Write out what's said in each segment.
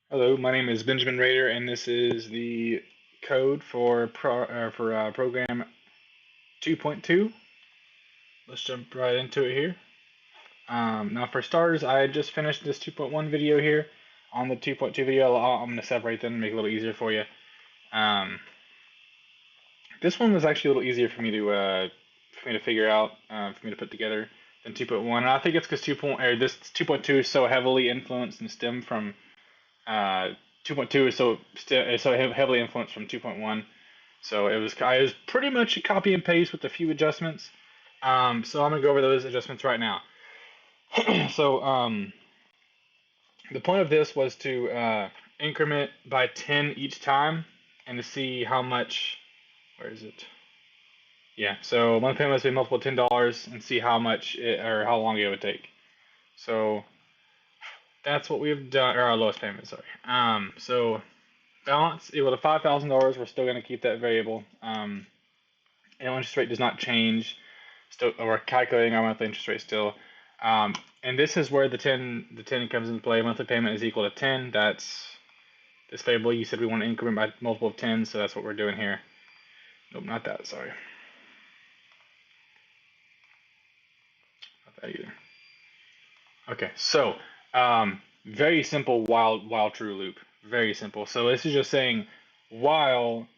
Hello, my name is Benjamin Rader, and this is the code for program 2.2. Let's jump right into it here. Now, for starters, I just finished this 2.1 video here. On the 2.2 video, I'm going to separate them and make it a little easier for you. Um, this one was actually a little easier for me to figure out, for me to put together than 2.1. And I think it's because this 2.2 is so heavily influenced and stemmed from 2.2 is so heavily influenced from 2.1. So I was pretty much a copy and paste with a few adjustments. So I'm gonna go over those adjustments right now. so the point of this was to increment by 10 each time and to see how much. Where is it? Yeah. So monthly payment must be multiple $10 and see or how long it would take. So that's what we've done, or our lowest payment. Sorry. So balance equal to $5,000. We're still going to keep that variable. Annual interest rate does not change. Still, we're calculating our monthly interest rate still. And this is where the 10 comes into play. Monthly payment is equal to 10. That's this variable. You said we want to increment by multiple of 10, so that's what we're doing here. Nope, not that. Sorry, not that either. Okay, so very simple while true loop. Very simple. So this is just saying while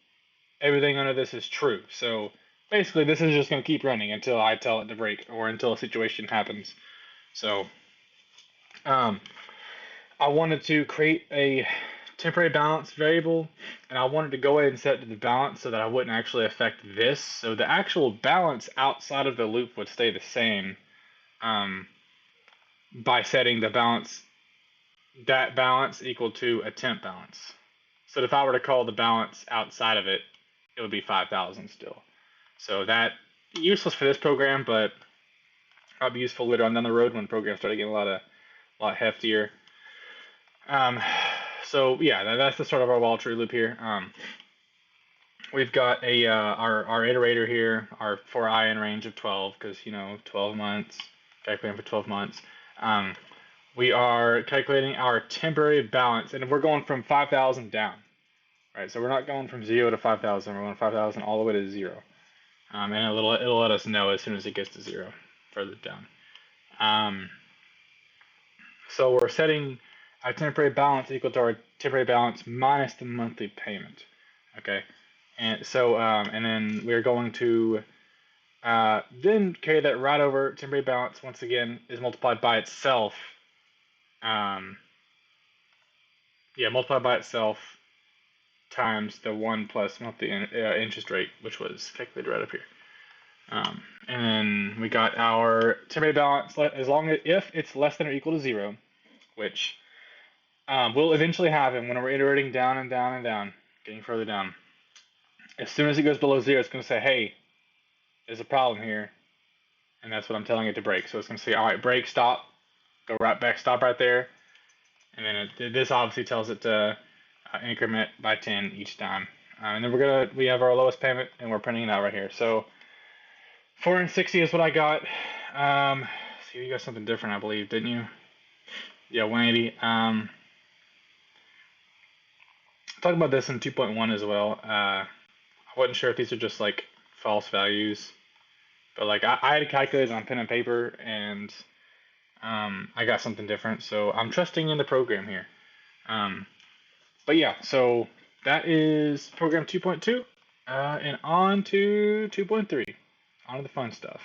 everything under this is true. So basically, this is just going to keep running until I tell it to break or until a situation happens. So I wanted to create a temporary balance variable, and I wanted to go ahead and set it to the balance so that I wouldn't actually affect this. So the actual balance outside of the loop would stay the same um, by setting that balance equal to a temp balance. So if I were to call the balance outside of it, it would be 5,000 still. So that useless for this program, but I'll be useful later on down the road when programs start getting a lot heftier. Um, so yeah, that's the start of our while true loop here. We've got our iterator here, our for I in range of 12, because 12 months, calculating for 12 months. We are calculating our temporary balance, and we're going from 5,000 down. Right, so we're not going from 0 to 5,000. We're going 5,000 all the way to 0. And it'll let us know as soon as it gets to 0 further down. So we're setting our temporary balance equal to our temporary balance minus the monthly payment. Okay, and so and then we're going to then carry that right over. Temporary balance once again is multiplied by itself. Multiplied by itself times the 1 plus monthly interest rate, which was calculated right up here. And then we got our temporary balance if it's less than or equal to 0, which will eventually happen when we're iterating down and down and down, getting further down. As soon as it goes below 0, it's going to say, hey, there's a problem here, and that's what I'm telling it to break. So it's going to say, all right, break, stop, go right back, stop right there, and then this obviously tells it to increment by 10 each time. And then we have our lowest payment, and we're printing it out right here. So 460 is what I got. So you got something different, I believe, didn't you? Yeah, 180. Talk about this in 2.1 as well. I wasn't sure if these are just like false values, but like I had calculated on pen and paper, and I got something different. So I'm trusting in the program here. But yeah, so that is program 2.2, and on to 2.3, on to the fun stuff.